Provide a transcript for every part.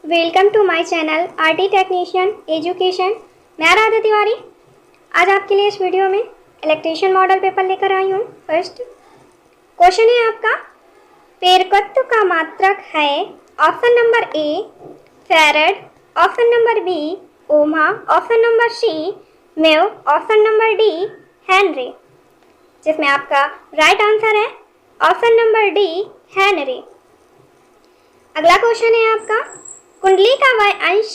Welcome to my channel RT technician education. मैं राधा तिवारी आज आपके लिए इस वीडियो में इलेक्ट्रीशियन मॉडल पेपर लेकर आई हूँ। फर्स्ट क्वेश्चन है आपका, प्रेरकत्व का मात्रक है option number A farad, option number B ohm, option number C mu, option number D henry. जिसमें आपका राइट आंसर है ऑप्शन नंबर डी हेनरी। अगला क्वेश्चन है आपका, कुंडली का वह अंश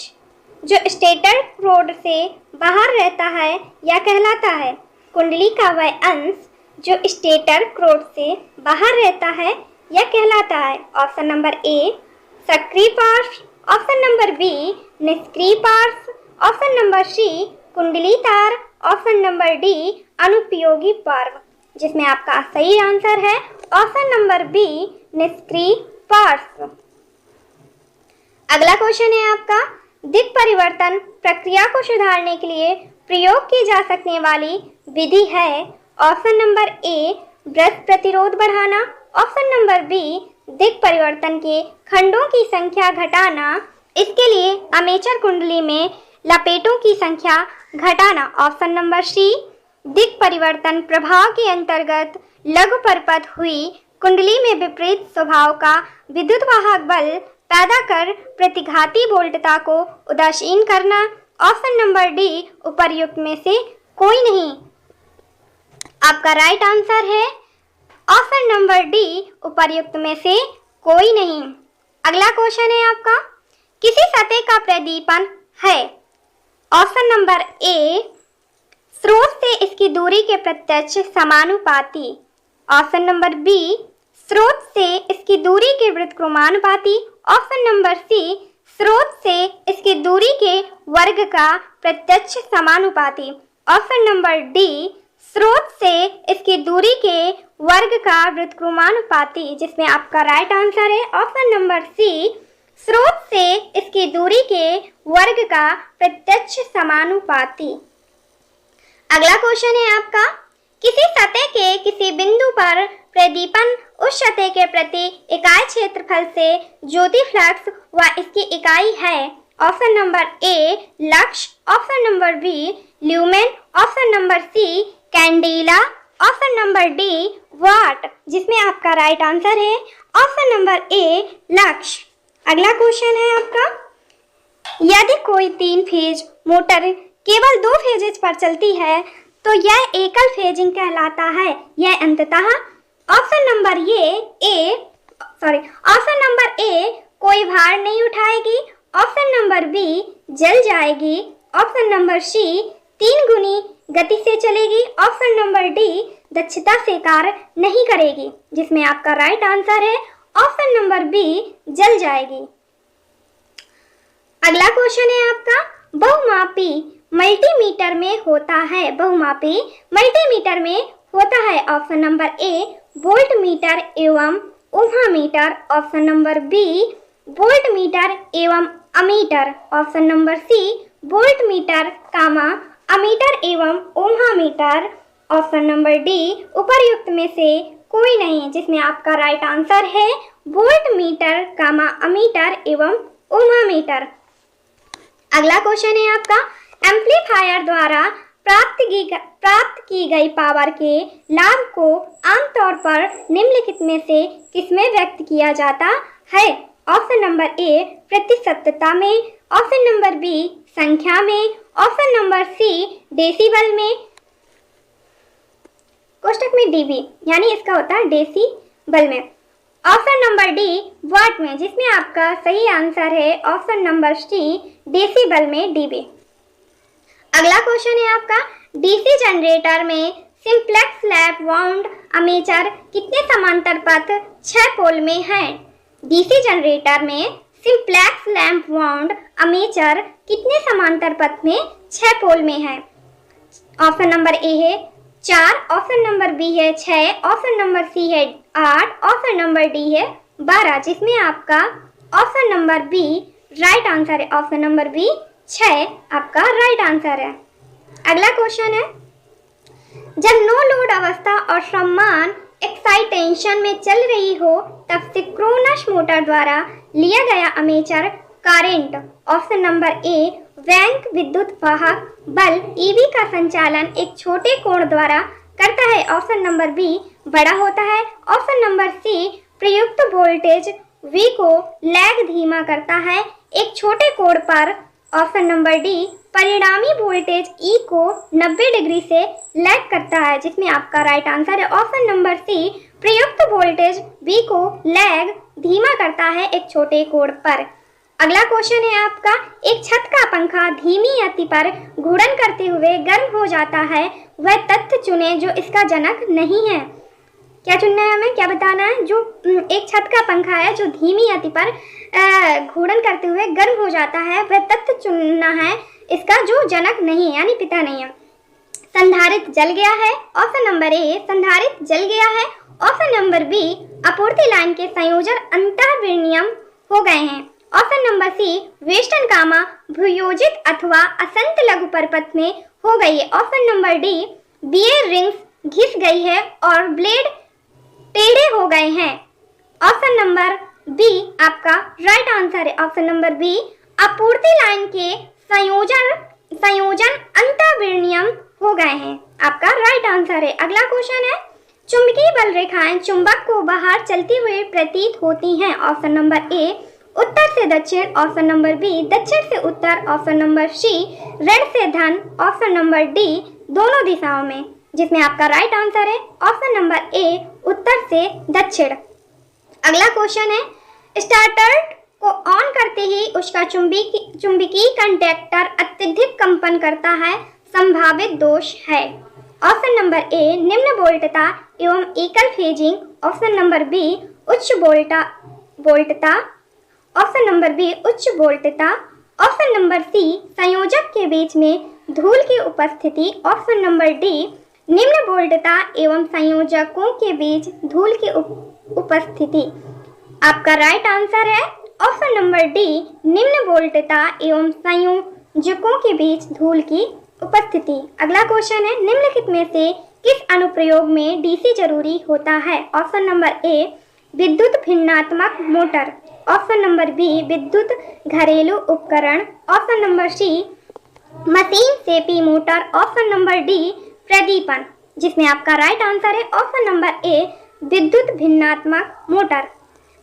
जो स्टेटर रोड से बाहर रहता है या कहलाता है। कुंडली का वह अंश जो स्टेटर रोड से बाहर रहता है या कहलाता है। ऑप्शन नंबर ए सक्रिय पार्श्व, ऑप्शन नंबर बी निष्क्रिय पार्श्व, ऑप्शन नंबर सी कुंडली तार, ऑप्शन नंबर डी अनुपयोगी पर्व। जिसमें आपका सही आंसर है ऑप्शन नंबर बी निष्क्रिय पार्श्व। अगला क्वेश्चन है आपका, दिक् परिवर्तन प्रक्रिया को सुधारने के लिए प्रयोग की जा सकने वाली विधि है। ऑप्शन नंबर ए ब्रश प्रतिरोध बढ़ाना, ऑप्शन नंबर बी दिक् परिवर्तन के खंडों की संख्या घटाना, इसके लिए आर्मेचर कुंडली में लपेटों की संख्या घटाना, ऑप्शन नंबर सी दिक् परिवर्तन प्रभाव के अंतर्गत लघु परपथ हुई कुंडली में विपरीत स्वभाव का विद्युत वाहक बल पैदा कर प्रतिघाती वोल्टता को उदासीन करना, ऑप्शन नंबर डी उपर्युक्त में से कोई नहीं। आपका राइट आंसर है ऑप्शन नंबर डी उपर्युक्त में से कोई नहीं। अगला क्वेश्चन है आपका, किसी सतह का प्रदीपन है। ऑप्शन नंबर ए स्रोत से इसकी दूरी के प्रत्यक्ष समानुपाती, ऑप्शन नंबर बी स्रोत से इसकी दूरी के व्युत्क्रमानुपाती, ऑप्शन नंबर सी स्रोत से इसकी दूरी के वर्ग का प्रत्यक्ष समानुपाती, ऑप्शन नंबर डी स्रोत से इसकी दूरी के वर्ग का व्युत्क्रमानुपाती। जिसमें आपका राइट आंसर है ऑप्शन नंबर सी स्रोत से इसकी दूरी के वर्ग का प्रत्यक्ष समानुपाती। अगला क्वेश्चन है आपका, किसी सतह के किसी बिंदु पर प्रदीपन उस सतह के प्रति इकाई क्षेत्रफल से ज्योति फ्लक्स व इसकी इकाई है। Option number A lux, option number B lumen, option number C candela, option number D watt. जिसमें आपका राइट आंसर है ऑप्शन नंबर ए लक्स। अगला क्वेश्चन है आपका, यदि कोई 3 फेज मोटर केवल 2 फेजेज पर चलती है तो यह एकल फेजिंग कहलाता है। यह अंततः ऑप्शन नंबर ए कोई भार नहीं उठाएगी, ऑप्शन नंबर बी जल जाएगी, ऑप्शन नंबर सी 3 गुनी गति से चलेगी, ऑप्शन नंबर डी दक्षता से कार्य नहीं करेगी। जिसमें आपका राइट आंसर है ऑप्शन नंबर बी जल जाएगी। अगला क्वेश्चन है आपका, बहुमापी मल्टीमीटर में होता है। बहुमापी मल्टीमीटर में होता है। Option number A voltmeter एवं ohmmeter, option number B voltmeter एवं ammeter, option number C voltmeter comma ammeter एवं ohmmeter, option number D उपर्युक्त में से कोई नहीं। जिसमें आपका राइट आंसर है वोल्ट मीटर कामा अमीटर एवं ओह्म मीटर। अगला क्वेश्चन है आपका, एम्पलीफायर द्वारा प्राप्त की गई पावर के लाभ को आमतौर पर निम्नलिखित में से किसमें व्यक्त किया जाता है। ऑप्शन नंबर ए प्रतिशतता में, ऑप्शन नंबर बी संख्या में, ऑप्शन नंबर सी डेसिबल में, कोष्टक में डीबी यानी इसका होता है डेसिबल में, ऑप्शन नंबर डी वाट में। जिसमें आपका सही आंसर है ऑप्शन नंबर सी डेसिबल में डीबी। अगला क्वेश्चन है आपका, डीसी जनरेटर में सिंप्लेक्स लैप वाउंड आर्मेचर कितने समांतर पथ 6 पोल में है। डीसी जनरेटर में सिंप्लेक्स लैंप वाउंड आर्मेचर कितने समांतर पथ में 6 पोल में है। ऑप्शन नंबर ए है 4, ऑप्शन नंबर बी है 6, ऑप्शन नंबर सी है 8, ऑप्शन नंबर डी है 12। जिसमें आपका option number B right answer है, ऑप्शन नंबर बी 6 आपका राइट आंसर है। अगला क्वेश्चन है, जब नो लोड अवस्था और समान एक्साइटेशन में चल रही हो तब सिंक्रोनस मोटर द्वारा लिया गया आर्मेचर करेंट। ऑप्शन नंबर ए बैंक विद्युत वाहक बल ईबी का संचालन एक छोटे कोण द्वारा करता है। ऑप्शन नंबर बी बड़ा होता है। ऑप्शन नंबर सी प्रयुक्त वोल्टेज V को लैग धीमा करता है एक छोटे कोण पर। ऑप्शन नंबर डी परिणामी वोल्टेज E को 90 डिग्री से लैग करता है, जिसमें आपका राइट आंसर है ऑप्शन नंबर सी प्रयुक्त वोल्टेज V को लैग धीमा करता है एक छोटे कोण पर। अगला क्वेश्चन है आपका, एक छत का पंखा धीमी गति पर घूर्णन करते हुए गर्म हो जाता है, वह तथ्य चुने जो इसका जनक नहीं है। क्या चुनना है हमें, क्या बताना है? जो एक छत का पंखा है जो धीमी गति पर घूर्णन करते हुए गर्म हो जाता है, वह तथ्य चुनना है इसका जो जनक नहीं है, यानी पिता नहीं है। संधारित्र जल गया है। ऑप्शन नंबर ए संधारित्र जल गया है। ऑप्शन नंबर बी आपूर्ति लाइन के संयोजन अंतर्विनियम हो गए हैं। ऑप्शन नंबर सी वेस्टर्न गामा भूयोजित अथवा असंत लघु परपथ में हो गई है। Option number D bearings घिस गई है और ब्लेड टेढ़े हो गए हैं। ऑप्शन नंबर बी आपका राइट आंसर है। ऑप्शन नंबर बी आपूर्ति लाइन के संयोजन अंतर्विनियम हो गए हैं, आपका राइट आंसर है। अगला क्वेश्चन है, चुंबकीय बल रेखाएं चुंबक को बाहर चलती हुई प्रतीत होती हैं। ऑप्शन नंबर ए उत्तर से दक्षिण। ऑप्शन नंबर बी दक्षिण से उत्तर। ऑप्शन नंबर सी ऋण से धन। ऑप्शन नंबर डी दोनों दिशाओं में, जिसमें आपका राइट आंसर है ऑप्शन नंबर ए उत्तर से दक्षिण। अगला क्वेश्चन है, स्टार्टर को ऑन करते ही उसका चुंबकीय कंडक्टर अत्यधिक कंपन करता है, संभावित दोष है। ऑप्शन नंबर ए निम्न वोल्टता एवं एकल फेजिंग। ऑप्शन नंबर बी उच्च वोल्टता। ऑप्शन नंबर बी उच्च वोल्टता। ऑप्शन नंबर सी संयोजक के बीच में धूल की उपस्थिति। ऑप्शन नंबर डी निम्न वोल्टता एवं संयोजकों के बीच धूल की उपस्थिति। आपका राइट आंसर है ऑप्शन नंबर डी निम्न वोल्टता एवं संयोजकों के बीच धूल की उपस्थिति। अगला क्वेश्चन है, निम्नलिखित में से किस अनुप्रयोग में डीसी जरूरी होता है? ऑप्शन नंबर ए विद्युत भिन्नात्मक मोटर। ऑप्शन नंबर बी विद्युत घरेलू उपकरण। ऑप्शन नंबर सी मशीन सेपी मोटर। ऑप्शन नंबर डी प्रदीपन, जिसमें आपका राइट आंसर है ऑप्शन नंबर ए विद्युत भिन्नात्मक मोटर।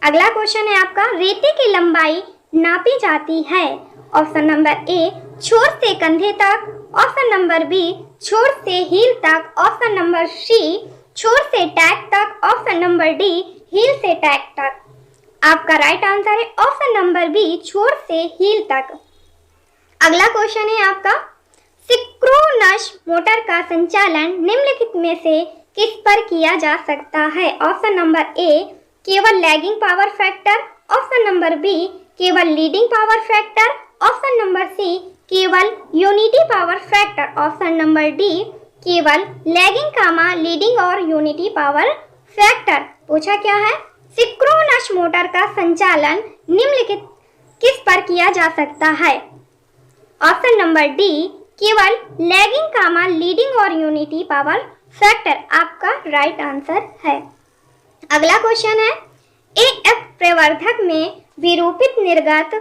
अगला क्वेश्चन है आपका, रेते की लंबाई नापी जाती है। ऑप्शन नंबर ए छोर से कंधे तक। ऑप्शन नंबर बी छोर से हील तक। ऑप्शन नंबर सी छोर से टैग तक। ऑप्शन नंबर डी हील से टैग तक। आपका राइट आंसर है ऑप्शन नंबर बी छोर से हील तक। अगला क्वेश्चन है आपका, सिंक्रोनस मोटर का संचालन निम्नलिखित में से किस पर किया जा सकता है? ऑप्शन नंबर ए केवल lagging power factor. Option number B केवल leading power factor. Option number C केवल unity power factor. Option number D केवल लैगिंग कामा लीडिंग और यूनिटी पावर फैक्टर। पूछा क्या है? सिंक्रोनस मोटर का संचालन निम्नलिखित किस पर किया जा सकता है? ऑप्शन नंबर डी केवल लैगिंग कामा लीडिंग और यूनिटी पावर फैक्टर आपका राइट आंसर है। अगला क्वेश्चन है, एएफ प्रवर्धक में विरूपित निर्गत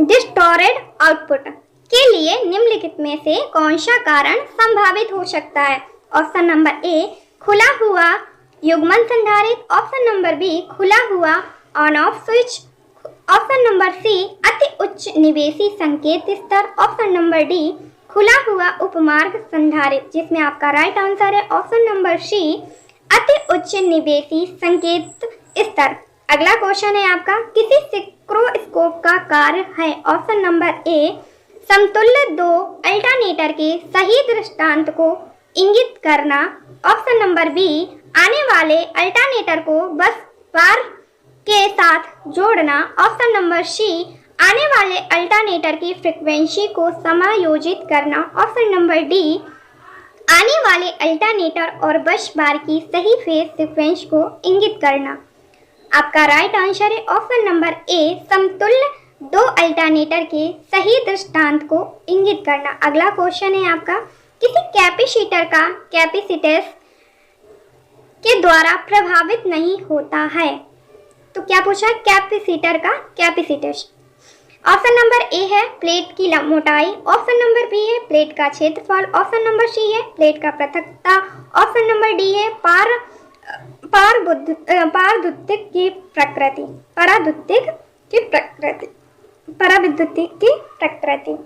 डिस्टॉर्टेड आउटपुट के लिए निम्नलिखित में से कौन सा कारण संभावित हो सकता है? ऑप्शन नंबर ए खुला हुआ युग्मन संधारित्र। ऑप्शन नंबर बी खुला हुआ on off switch. Option number C अति उच्च निवेशी संकेत स्तर। ऑप्शन नंबर डी खुला हुआ उपमार्ग संधारित्र, जिसमें आपका राइट आंसर है ऑप्शन नंबर सी अति उच्च निवेशी संकेत स्तर। अगला क्वेश्चन है आपका, किसी सिक्रोस्कोप का कार्य है? ऑप्शन नंबर ए समतुल्य दो अल्टरनेटर के सही दृष्टांत को इंगित करना। ऑप्शन नंबर बी आने वाले अल्टरनेटर को बस बार के साथ जोड़ना। ऑप्शन नंबर सी आने वाले अल्टरनेटर की फ्रीक्वेंसी को समायोजित करना। ऑप्शन नंबर डी आने वाले अल्टरनेटर और बस बार की सही फेज सीक्वेंस को इंगित करना। आपका राइट आंसर है ऑप्शन नंबर ए समतुल्य दो अल्टरनेटर के सही दृष्टांत को इंगित करना। अगला क्वेश्चन है आपका, किसी कैपेसिटर का कैपेसिटेंस के द्वारा प्रभावित नहीं होता है। तो क्या पूछा है? कैपेसिटर का कैपेसिटेशन। ऑप्शन नंबर ए है प्लेट की मोटाई, ऑप्शन नंबर बी है प्लेट का क्षेत्रफल, ऑप्शन नंबर सी है प्लेट का पृथकता, ऑप्शन नंबर डी है पराविद्युतिक की प्रकृति। पराविद्युतिक की प्रकृति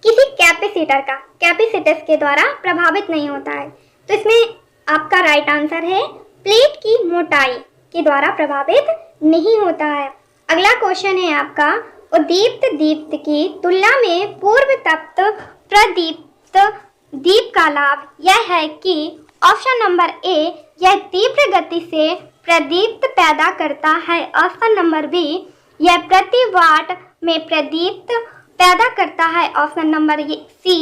किसी कैपेसिटर का कैपेसिटेंस के द्वारा प्रभावित नहीं होता है। तो इसमें आपका राइट आंसर है प्लेट की मोटाई के द्वारा प्रभावित नहीं होता है। अगला क्वेश्चन है आपका, उद्दीप्त दीप्त की तुलना में पूर्व तप्त प्रदीप्त दीप का लाभ यह है कि ऑप्शन नंबर ए यह तीव्र गति से प्रदीप्त पैदा करता है, ऑप्शन नंबर बी यह प्रति वाट में प्रदीप्त पैदा करता है, ऑप्शन नंबर सी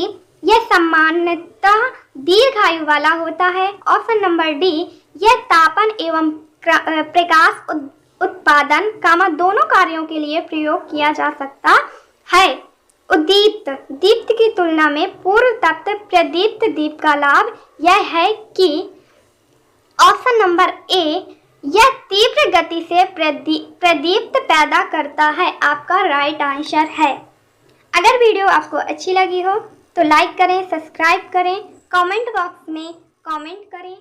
यह सामान्यतः दीर्घायु वाला होता है, ऑप्शन नंबर डी यह तापन एवं प्रकाश उत्पादन दोनों कार्यों के लिए प्रयोग किया जा सकता है। उद्दीप्त दीप्त की तुलना में पूर्व तप्त प्रदीप्त दीप का लाभ यह है कि ऑप्शन नंबर ए यह तीव्र गति से प्रदीप्त पैदा करता है, आपका राइट आंसर है। अगर वीडियो आपको अच्छी लगी हो तो लाइक करें, सब्सक्राइब करें, कमेंट बॉक्स में कमेंट करें।